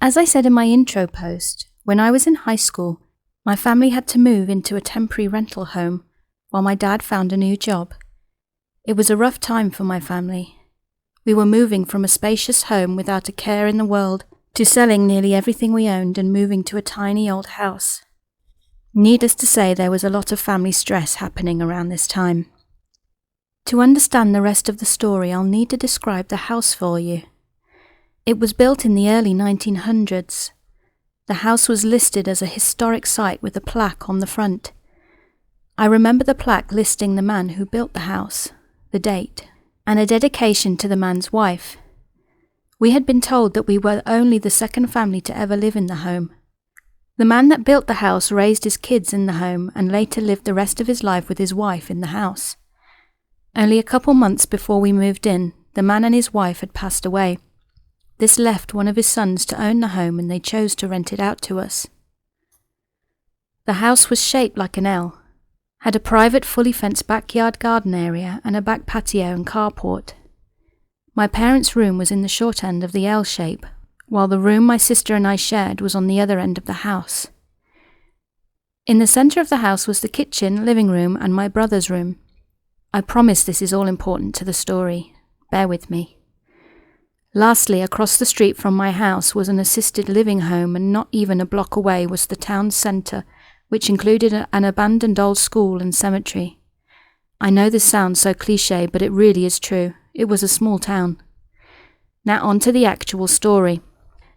As I said in my intro post, when I was in high school, my family had to move into a temporary rental home while my dad found a new job. It was a rough time for my family. We were moving from a spacious home without a care in the world to selling nearly everything we owned and moving to a tiny old house. Needless to say, there was a lot of family stress happening around this time. To understand the rest of the story, I'll need to describe the house for you. It was built in the early 1900s. The house was listed as a historic site with a plaque on the front. I remember the plaque listing the man who built the house, the date, and a dedication to the man's wife. We had been told that we were only the second family to ever live in the home. The man that built the house raised his kids in the home and later lived the rest of his life with his wife in the house. Only a couple months before we moved in, the man and his wife had passed away. This left one of his sons to own the home and they chose to rent it out to us. The house was shaped like an L, had a private fully fenced backyard garden area and a back patio and carport. My parents' room was in the short end of the L shape, while the room my sister and I shared was on the other end of the house. In the centre of the house was the kitchen, living room and my brother's room. I promise this is all important to the story. Bear with me. Lastly, across the street from my house was an assisted living home, and not even a block away was the town centre, which included an abandoned old school and cemetery. I know this sounds so cliché, but it really is true. It was a small town. Now on to the actual story.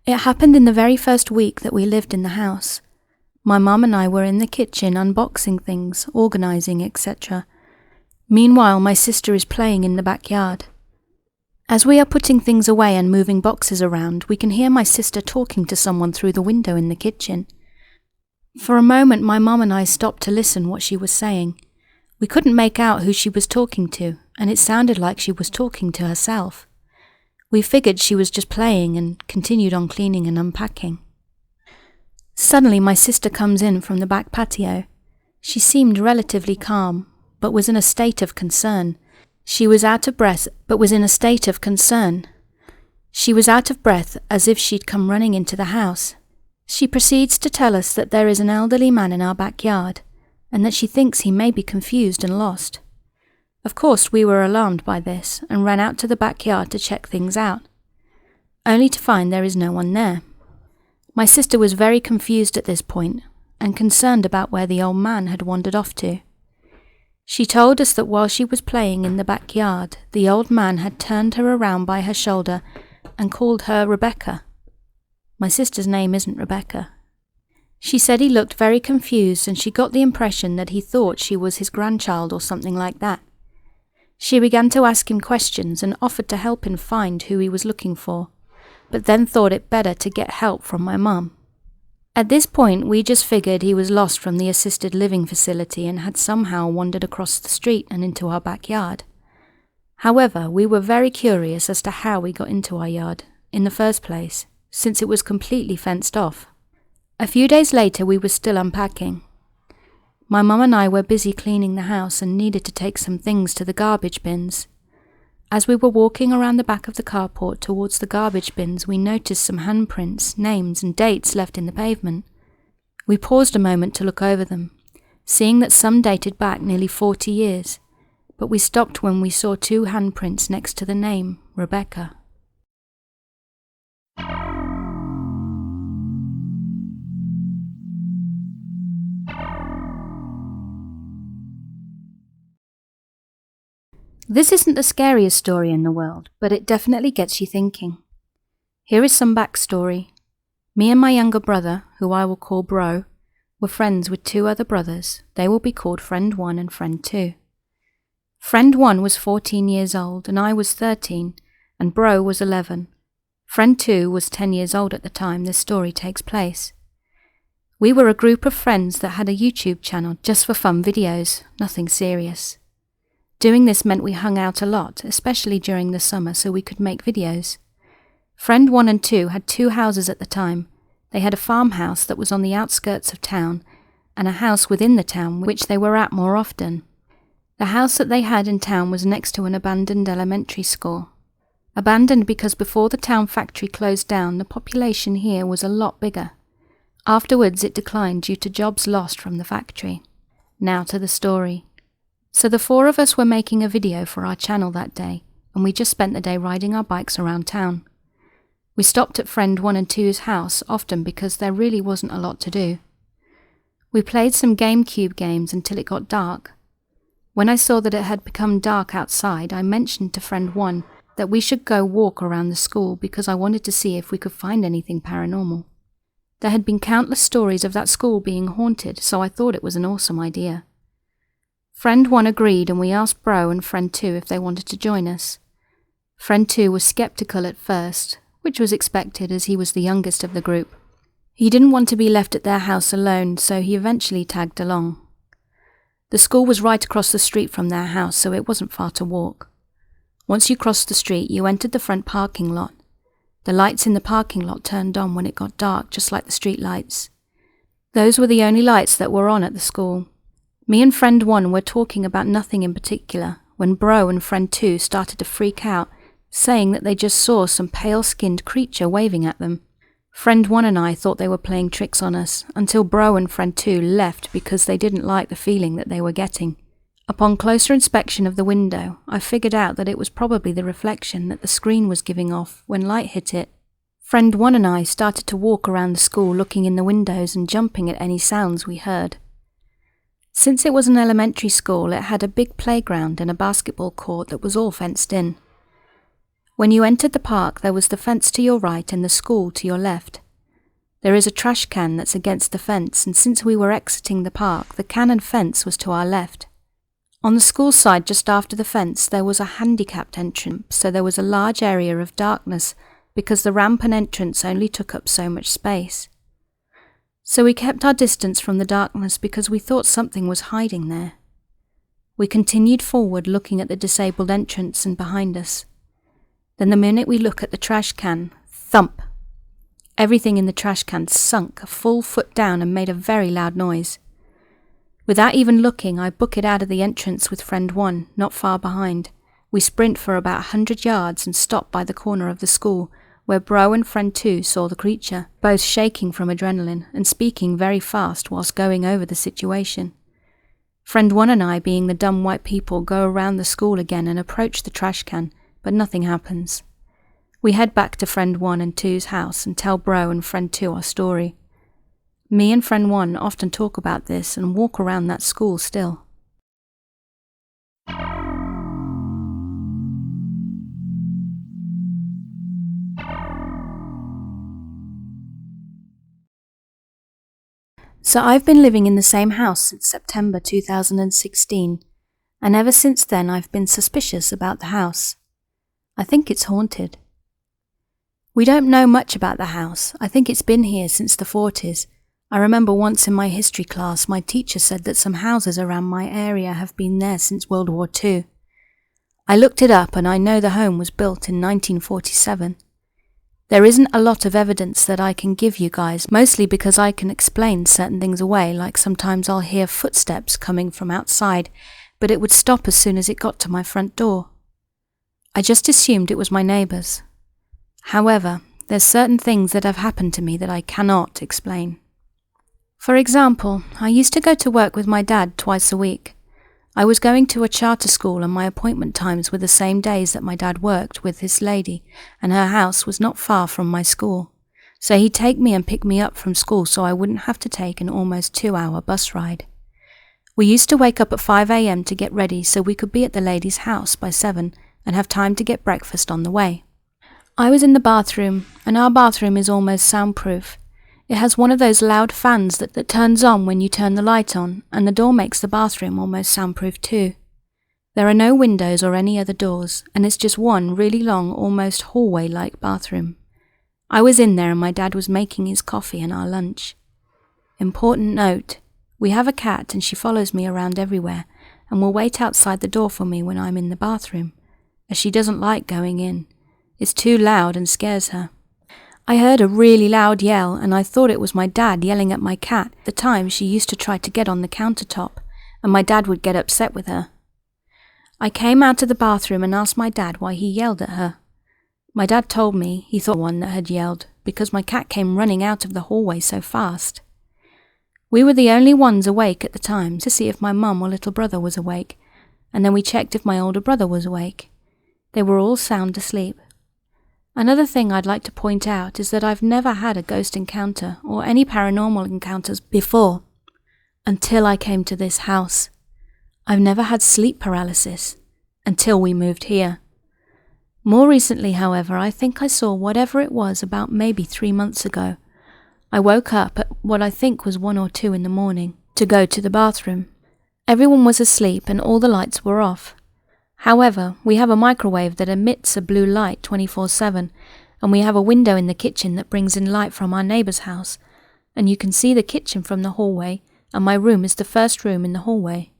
It happened in the very first week that we lived in the house. My mum and I were in the kitchen unboxing things, organising, etc. Meanwhile, my sister is playing in the backyard. As we are putting things away and moving boxes around, we can hear my sister talking to someone through the window in the kitchen. For a moment, my mum and I stopped to listen what she was saying. We couldn't make out who she was talking to, and it sounded like she was talking to herself. We figured she was just playing and continued on cleaning and unpacking. Suddenly, my sister comes in from the back patio. She seemed relatively calm, but was in a state of concern. She was out of breath, as if she'd come running into the house. She proceeds to tell us that there is an elderly man in our backyard, and that she thinks he may be confused and lost. Of course, we were alarmed by this, and ran out to the backyard to check things out, only to find there is no one there. My sister was very confused at this point, and concerned about where the old man had wandered off to. She told us that while she was playing in the backyard, the old man had turned her around by her shoulder and called her Rebecca. My sister's name isn't Rebecca. She said he looked very confused and she got the impression that he thought she was his grandchild or something like that. She began to ask him questions and offered to help him find who he was looking for, but then thought it better to get help from my mum. At this point, we just figured he was lost from the assisted living facility and had somehow wandered across the street and into our backyard. However, we were very curious as to how he got into our yard in the first place, since it was completely fenced off. A few days later, we were still unpacking. My mum and I were busy cleaning the house and needed to take some things to the garbage bins. As we were walking around the back of the carport towards the garbage bins, we noticed some handprints, names and dates left in the pavement. We paused a moment to look over them, seeing that some dated back nearly 40 years, but we stopped when we saw 2 handprints next to the name, Rebecca. This isn't the scariest story in the world, but it definitely gets you thinking. Here is some backstory. Me and my younger brother, who I will call Bro, were friends with 2 other brothers. They will be called Friend 1 and Friend 2. Friend 1 was 14 years old and I was 13, and Bro was 11. Friend 2 was 10 years old at the time this story takes place. We were a group of friends that had a YouTube channel just for fun videos, nothing serious. Doing this meant we hung out a lot, especially during the summer, so we could make videos. Friend 1 and 2 had 2 houses at the time. They had a farmhouse that was on the outskirts of town, and a house within the town which they were at more often. The house that they had in town was next to an abandoned elementary school. Abandoned because before the town factory closed down, the population here was a lot bigger. Afterwards, it declined due to jobs lost from the factory. Now to the story. So the four of us were making a video for our channel that day, and we just spent the day riding our bikes around town. We stopped at friend 1 and 2's house often because there really wasn't a lot to do. We played some GameCube games until it got dark. When I saw that it had become dark outside, I mentioned to friend 1 that we should go walk around the school because I wanted to see if we could find anything paranormal. There had been countless stories of that school being haunted, so I thought it was an awesome idea. Friend 1 agreed, and we asked Bro and friend 2 if they wanted to join us. Friend 2 was skeptical at first, which was expected as he was the youngest of the group. He didn't want to be left at their house alone, so he eventually tagged along. The school was right across the street from their house, so it wasn't far to walk. Once you crossed the street, you entered the front parking lot. The lights in the parking lot turned on when it got dark, just like the street lights. Those were the only lights that were on at the school. Me and friend 1 were talking about nothing in particular when Bro and friend 2 started to freak out, saying that they just saw some pale-skinned creature waving at them. Friend 1 and I thought they were playing tricks on us, until Bro and friend 2 left because they didn't like the feeling that they were getting. Upon closer inspection of the window, I figured out that it was probably the reflection that the screen was giving off when light hit it. Friend 1 and I started to walk around the school looking in the windows and jumping at any sounds we heard. Since it was an elementary school, it had a big playground and a basketball court that was all fenced in. When you entered the park, there was the fence to your right and the school to your left. There is a trash can that's against the fence, and since we were exiting the park, the can and fence was to our left. On the school side, just after the fence, there was a handicapped entrance, so there was a large area of darkness because the ramp and entrance only took up so much space. So we kept our distance from the darkness because we thought something was hiding there. We continued forward looking at the disabled entrance and behind us. Then the minute we look at the trash can, thump! Everything in the trash can sunk a full foot down and made a very loud noise. Without even looking, I book it out of the entrance with friend 1, not far behind. We sprint for about 100 yards and stop by the corner of the school, where Bro and friend 2 saw the creature, both shaking from adrenaline and speaking very fast whilst going over the situation. Friend 1 and I, being the dumb white people, go around the school again and approach the trash can, but nothing happens. We head back to friend 1 and 2's house and tell Bro and friend 2 our story. Me and friend 1 often talk about this and walk around that school still. So I've been living in the same house since September 2016, and ever since then I've been suspicious about the house. I think it's haunted. We don't know much about the house. I think it's been here since the 40s. I remember once in my history class, my teacher said that some houses around my area have been there since World War II. I looked it up and I know the home was built in 1947. There isn't a lot of evidence that I can give you guys, mostly because I can explain certain things away, like sometimes I'll hear footsteps coming from outside, but it would stop as soon as it got to my front door. I just assumed it was my neighbours. However, there's certain things that have happened to me that I cannot explain. For example, I used to go to work with my dad twice a week. I was going to a charter school and my appointment times were the same days that my dad worked with this lady, and her house was not far from my school. So he'd take me and pick me up from school so I wouldn't have to take an almost 2-hour bus ride. We used to wake up at 5 a.m. to get ready so we could be at the lady's house by 7 and have time to get breakfast on the way. I was in the bathroom, and our bathroom is almost soundproof. It has one of those loud fans that turns on when you turn the light on, and the door makes the bathroom almost soundproof too. There are no windows or any other doors, and it's just one really long, almost hallway-like bathroom. I was in there and my dad was making his coffee and our lunch. Important note, we have a cat and she follows me around everywhere and will wait outside the door for me when I'm in the bathroom, as she doesn't like going in. It's too loud and scares her. I heard a really loud yell and I thought it was my dad yelling at my cat. At the time she used to try to get on the countertop and my dad would get upset with her. I came out of the bathroom and asked my dad why he yelled at her. My dad told me he thought one that had yelled because my cat came running out of the hallway so fast. We were the only ones awake at the time to see if my mum or little brother was awake, and then we checked if my older brother was awake. They were all sound asleep. Another thing I'd like to point out is that I've never had a ghost encounter or any paranormal encounters before, until I came to this house. I've never had sleep paralysis, until we moved here. More recently, however, I think I saw whatever it was about maybe 3 months ago. I woke up at what I think was 1 or 2 in the morning to go to the bathroom. Everyone was asleep and all the lights were off. However, we have a microwave that emits a blue light 24/7, and we have a window in the kitchen that brings in light from our neighbour's house, and you can see the kitchen from the hallway, and my room is the first room in the hallway.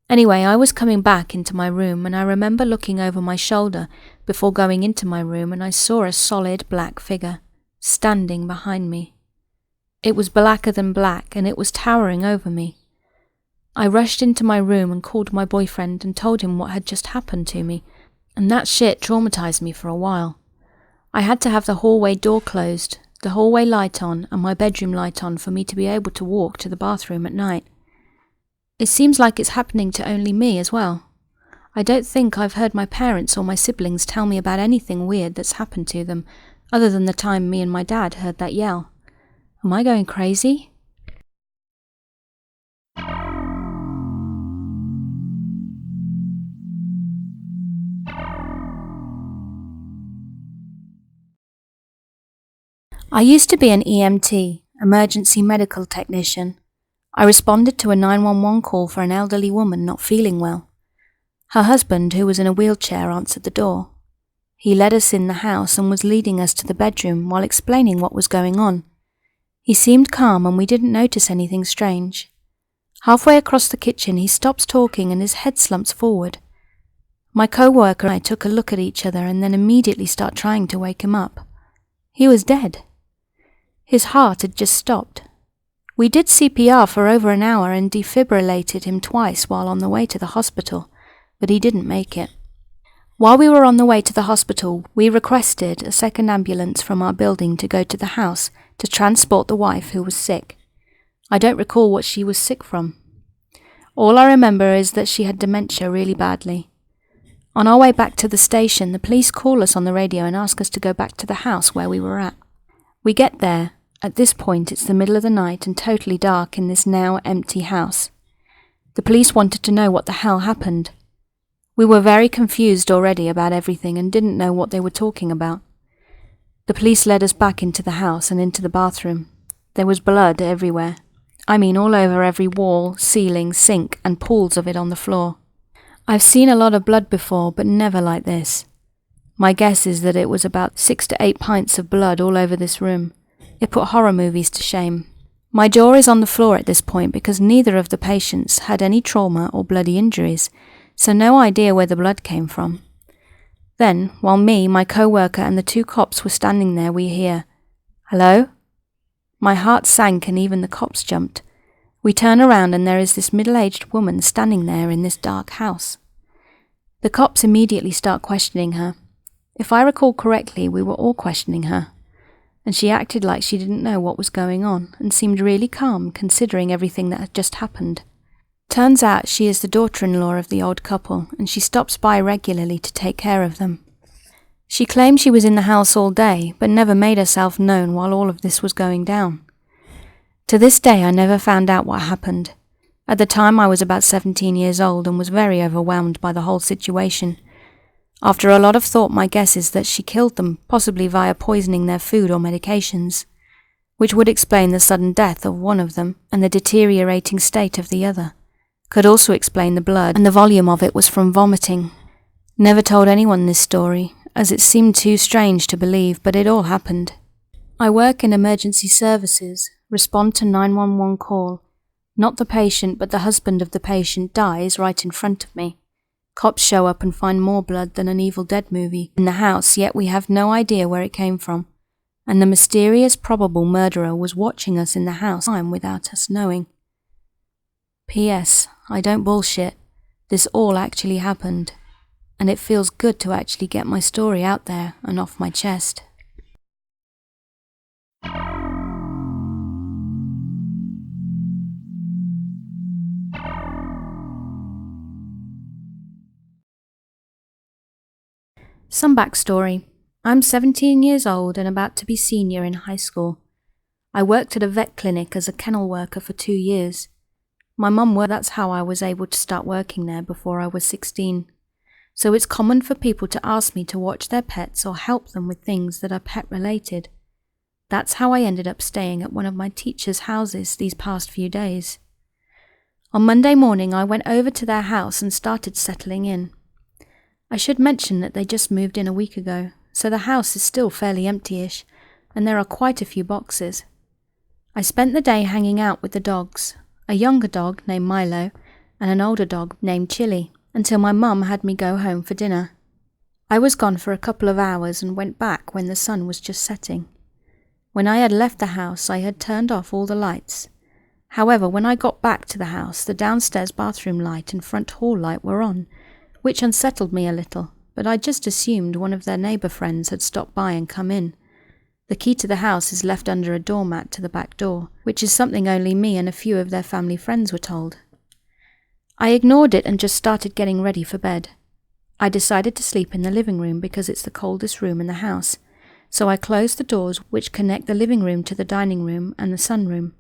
Anyway, I was coming back into my room, and I remember looking over my shoulder before going into my room, and I saw a solid black figure standing behind me. It was blacker than black, and it was towering over me. I rushed into my room and called my boyfriend and told him what had just happened to me, and that shit traumatized me for a while. I had to have the hallway door closed, the hallway light on, and my bedroom light on for me to be able to walk to the bathroom at night. It seems like it's happening to only me as well. I don't think I've heard my parents or my siblings tell me about anything weird that's happened to them, other than the time me and my dad heard that yell. Am I going crazy? I used to be an EMT, emergency medical technician. I responded to a 911 call for an elderly woman not feeling well. Her husband, who was in a wheelchair, answered the door. He led us in the house and was leading us to the bedroom while explaining what was going on. He seemed calm and we didn't notice anything strange. Halfway across the kitchen, he stops talking and his head slumps forward. My co-worker and I took a look at each other and then immediately start trying to wake him up. He was dead. His heart had just stopped. We did CPR for over an hour and defibrillated him twice while on the way to the hospital, but he didn't make it. While we were on the way to the hospital, we requested a second ambulance from our building to go to the house to transport the wife who was sick. I don't recall what she was sick from. All I remember is that she had dementia really badly. On our way back to the station, the police call us on the radio and ask us to go back to the house where we were at. We get there. At this point, it's the middle of the night and totally dark in this now empty house. The police wanted to know what the hell happened. We were very confused already about everything and didn't know what they were talking about. The police led us back into the house and into the bathroom. There was blood everywhere. I mean all over every wall, ceiling, sink, and pools of it on the floor. I've seen a lot of blood before, but never like this. My guess is that it was about 6 to 8 pints of blood all over this room. It put horror movies to shame. My jaw is on the floor at this point because neither of the patients had any trauma or bloody injuries, so no idea where the blood came from. Then, while me, my co-worker, and the 2 cops were standing there, we hear, "Hello?" My heart sank and even the cops jumped. We turn around and there is this middle-aged woman standing there in this dark house. The cops immediately start questioning her. If I recall correctly, we were all questioning her, and she acted like she didn't know what was going on and seemed really calm considering everything that had just happened. Turns out she is the daughter-in-law of the old couple, and she stops by regularly to take care of them. She claimed she was in the house all day, but never made herself known while all of this was going down. To this day, I never found out what happened. At the time, I was about 17 years old and was very overwhelmed by the whole situation. After a lot of thought, my guess is that she killed them, possibly via poisoning their food or medications, which would explain the sudden death of one of them and the deteriorating state of the other. Could also explain the blood, and the volume of it was from vomiting. Never told anyone this story, as it seemed too strange to believe, but it all happened. I work in emergency services, respond to 911 call. Not the patient, but the husband of the patient dies right in front of me. Cops show up and find more blood than an Evil Dead movie in the house, yet we have no idea where it came from. And the mysterious probable murderer was watching us in the house without us knowing. P.S. I don't bullshit. This all actually happened. and it feels good to actually get my story out there and off my chest. Some backstory. I'm 17 years old and about to be senior in high school. I worked at a vet clinic as a kennel worker for 2 years. My mum worked, that's how I was able to start working there before I was 16. So it's common for people to ask me to watch their pets or help them with things that are pet related. That's how I ended up staying at one of my teachers' houses these past few days. On Monday morning I went over to their house and started settling in. I should mention that they just moved in a week ago, so the house is still fairly empty-ish, and there are quite a few boxes. I spent the day hanging out with the dogs, a younger dog named Milo and an older dog named Chili, until my mum had me go home for dinner. I was gone for a couple of hours and went back when the sun was just setting. When I had left the house, I had turned off all the lights. However, when I got back to the house, the downstairs bathroom light and front hall light were on, which unsettled me a little, but I just assumed one of their neighbour friends had stopped by and come in. The key to the house is left under a doormat to the back door, which is something only me and a few of their family friends were told. I ignored it and just started getting ready for bed. I decided to sleep in the living room because it's the coldest room in the house, so I closed the doors which connect the living room to the dining room and the sunroom.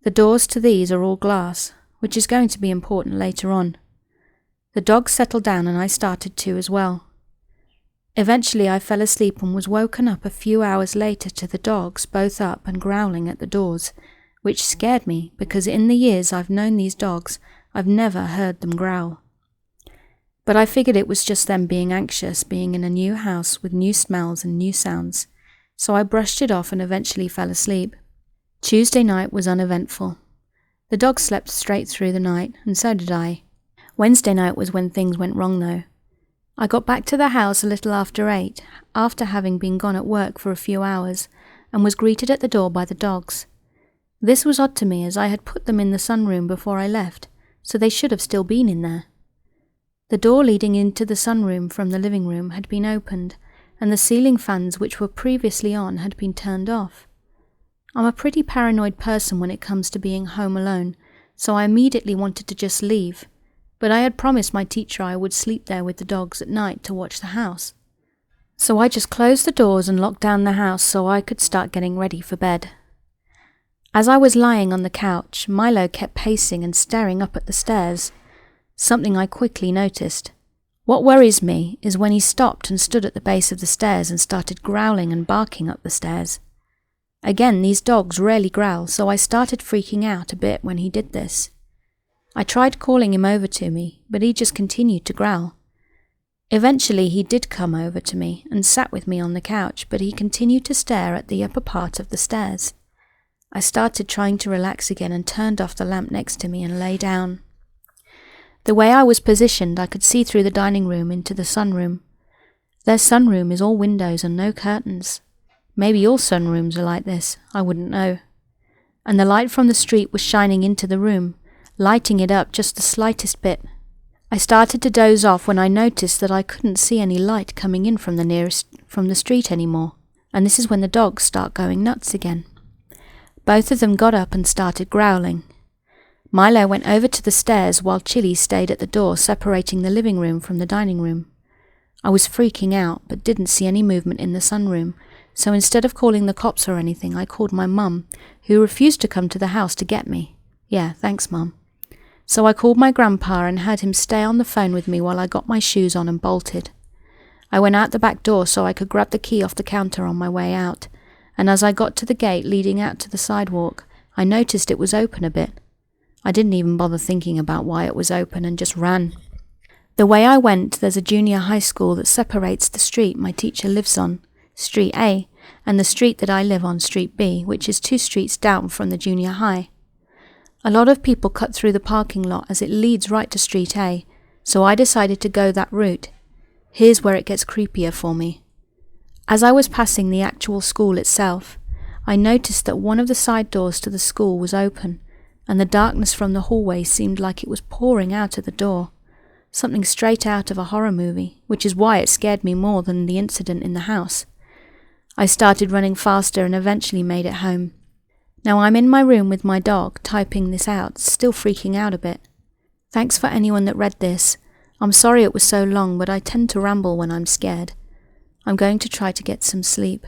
The doors to these are all glass, which is going to be important later on. The dogs settled down and I started to as well. Eventually I fell asleep and was woken up a few hours later to the dogs both up and growling at the doors, which scared me because in the years I've known these dogs, I've never heard them growl. But I figured it was just them being anxious, being in a new house with new smells and new sounds, so I brushed it off and eventually fell asleep. Tuesday night was uneventful. The dogs slept straight through the night, and so did I. Wednesday night was when things went wrong though. I got back to the house a little after 8, after having been gone at work for a few hours, and was greeted at the door by the dogs. This was odd to me as I had put them in the sunroom before I left, so they should have still been in there. The door leading into the sunroom from the living room had been opened, and the ceiling fans which were previously on had been turned off. I'm a pretty paranoid person when it comes to being home alone, so I immediately wanted to just leave. But I had promised my teacher I would sleep there with the dogs at night to watch the house. So I just closed the doors and locked down the house so I could start getting ready for bed. As I was lying on the couch, Milo kept pacing and staring up at the stairs, something I quickly noticed. What worries me is when he stopped and stood at the base of the stairs and started growling and barking up the stairs. Again, these dogs rarely growl, so I started freaking out a bit when he did this. I tried calling him over to me, but he just continued to growl. Eventually he did come over to me and sat with me on the couch, but he continued to stare at the upper part of the stairs. I started trying to relax again and turned off the lamp next to me and lay down. The way I was positioned, I could see through the dining room into the sunroom. Their sunroom is all windows and no curtains. Maybe all sunrooms are like this, I wouldn't know. And the light from the street was shining into the room, lighting it up just the slightest bit. I started to doze off when I noticed that I couldn't see any light coming in from the street anymore, and this is when the dogs start going nuts again. Both of them got up and started growling. Milo went over to the stairs while Chili stayed at the door separating the living room from the dining room. I was freaking out but didn't see any movement in the sunroom, so instead of calling the cops or anything, I called my mum, who refused to come to the house to get me. Yeah, thanks Mum. So I called my grandpa and had him stay on the phone with me while I got my shoes on and bolted. I went out the back door so I could grab the key off the counter on my way out, and as I got to the gate leading out to the sidewalk, I noticed it was open a bit. I didn't even bother thinking about why it was open and just ran. The way I went, there's a junior high school that separates the street my teacher lives on, Street A, and the street that I live on, Street B, which is 2 streets down from the junior high. A lot of people cut through the parking lot as it leads right to Street A, so I decided to go that route. Here's where it gets creepier for me. As I was passing the actual school itself, I noticed that one of the side doors to the school was open, and the darkness from the hallway seemed like it was pouring out of the door. something straight out of a horror movie, which is why it scared me more than the incident in the house. I started running faster and eventually made it home. Now I'm in my room with my dog, typing this out, still freaking out a bit. Thanks for anyone that read this. I'm sorry it was so long, but I tend to ramble when I'm scared. I'm going to try to get some sleep.